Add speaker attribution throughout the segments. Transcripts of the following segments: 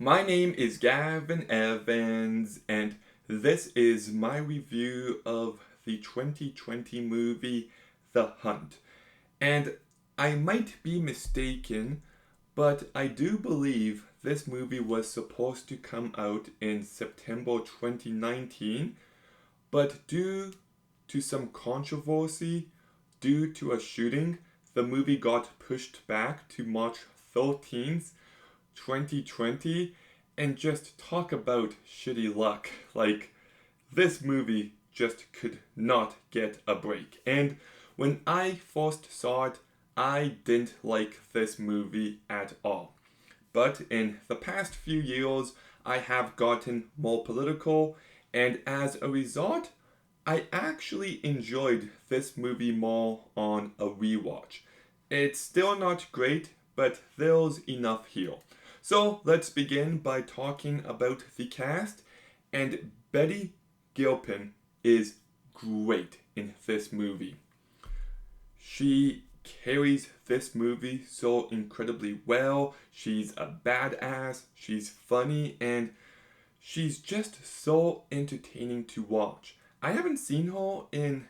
Speaker 1: My name is Gavin Evans, and this is my review of the 2020 movie The Hunt. And I might be mistaken, but I do believe this movie was supposed to come out in September 2019, but due to some controversy, due to a shooting, the movie got pushed back to March 13th, 2020, and just talk about shitty luck. Like, this movie just could not get a break. And when I first saw it, I didn't like this movie at all. But in the past few years, I have gotten more political, and as a result, I actually enjoyed this movie more on a rewatch. It's still not great, but there's enough here. So let's begin by talking about the cast. And Betty Gilpin is great in this movie. She carries this movie so incredibly well. She's a badass, she's funny, and she's just so entertaining to watch. I haven't seen her in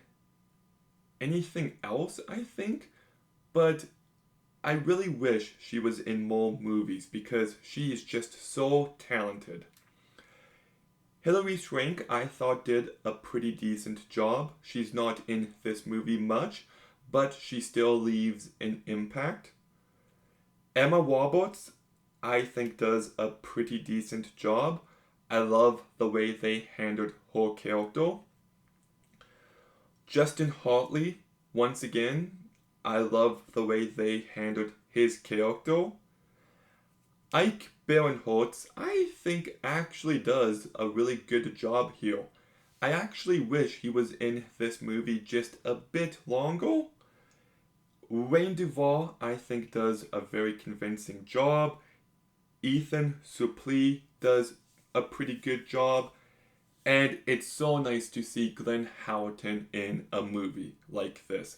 Speaker 1: anything else, I think, but I really wish she was in more movies because she is just so talented. Hilary Swank, I thought, did a pretty decent job. She's not in this movie much, but she still leaves an impact. Emma Roberts, I think, does a pretty decent job. I love the way they handled her character. Justin Hartley, once again, I love the way they handled his character. Ike Barinholtz, I think, actually does a really good job here. I actually wish he was in this movie just a bit longer. Wayne Duvall, I think, does a very convincing job. Ethan Suplee does a pretty good job. And it's so nice to see Glenn Howerton in a movie like this.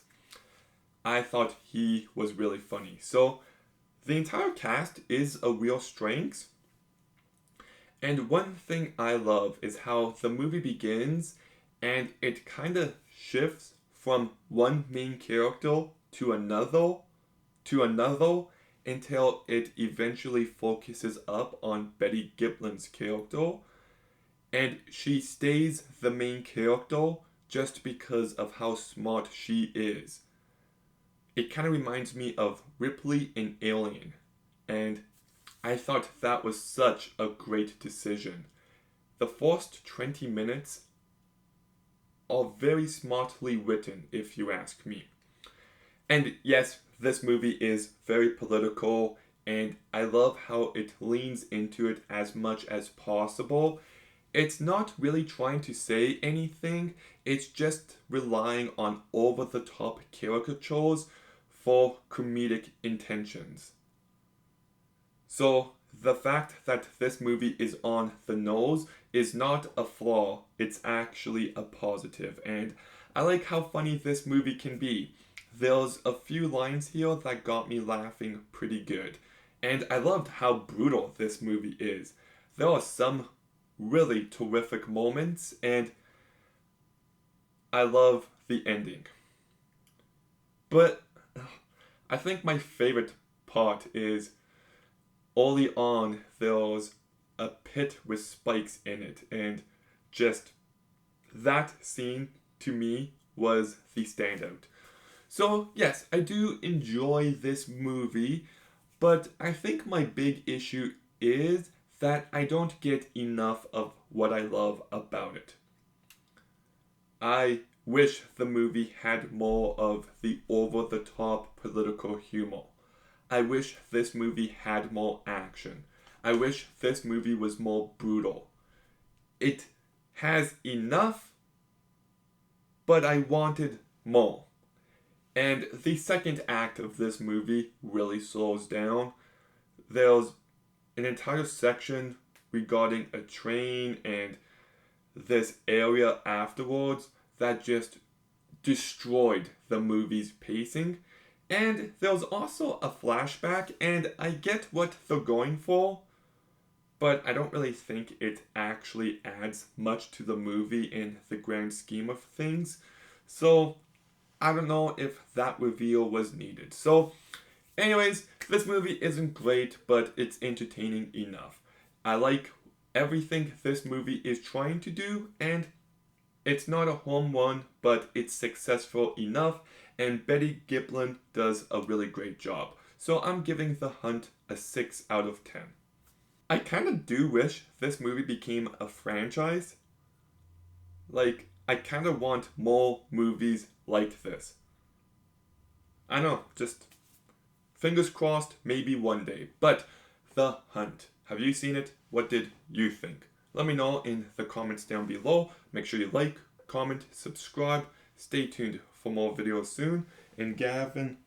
Speaker 1: I thought he was really funny. So the entire cast is a real strength. And one thing I love is how the movie begins and it kind of shifts from one main character to another until it eventually focuses up on Betty Gilpin's character. And she stays the main character just because of how smart she is. It kind of reminds me of Ripley in Alien, and I thought that was such a great decision. The first 20 minutes are very smartly written, if you ask me. And yes, this movie is very political, and I love how it leans into it as much as possible. It's not really trying to say anything, it's just relying on over the top caricatures for comedic intentions. So, the fact that this movie is on the nose is not a flaw, it's actually a positive. And I like how funny this movie can be. There's a few lines here that got me laughing pretty good. And I loved how brutal this movie is. There are some really terrific moments, and I love the ending. But I think my favorite part is early on there's a pit with spikes in it, and just that scene to me was the standout. So, yes, I do enjoy this movie, but I think my big issue is that I don't get enough of what I love about it. I wish the movie had more of the over the top political humor. I wish this movie had more action. I wish this movie was more brutal. It has enough, but I wanted more. And the second act of this movie really slows down. There's an entire section regarding a train and this area afterwards that just destroyed the movie's pacing. And there's also a flashback, and I get what they're going for, but I don't really think it actually adds much to the movie in the grand scheme of things. So I don't know if that reveal was needed. So, anyways, this movie isn't great, but it's entertaining enough. I like everything this movie is trying to do, and it's not a home run, but it's successful enough, and Betty Giplin does a really great job. So I'm giving The Hunt a 6 out of 10. I kind of do wish this movie became a franchise. Like, I kind of want more movies like this. I know, just fingers crossed, maybe one day. But The Hunt, have you seen it? What did you think? Let me know in the comments down below. Make sure you like, comment, subscribe. Stay tuned for more videos soon. And Gavin,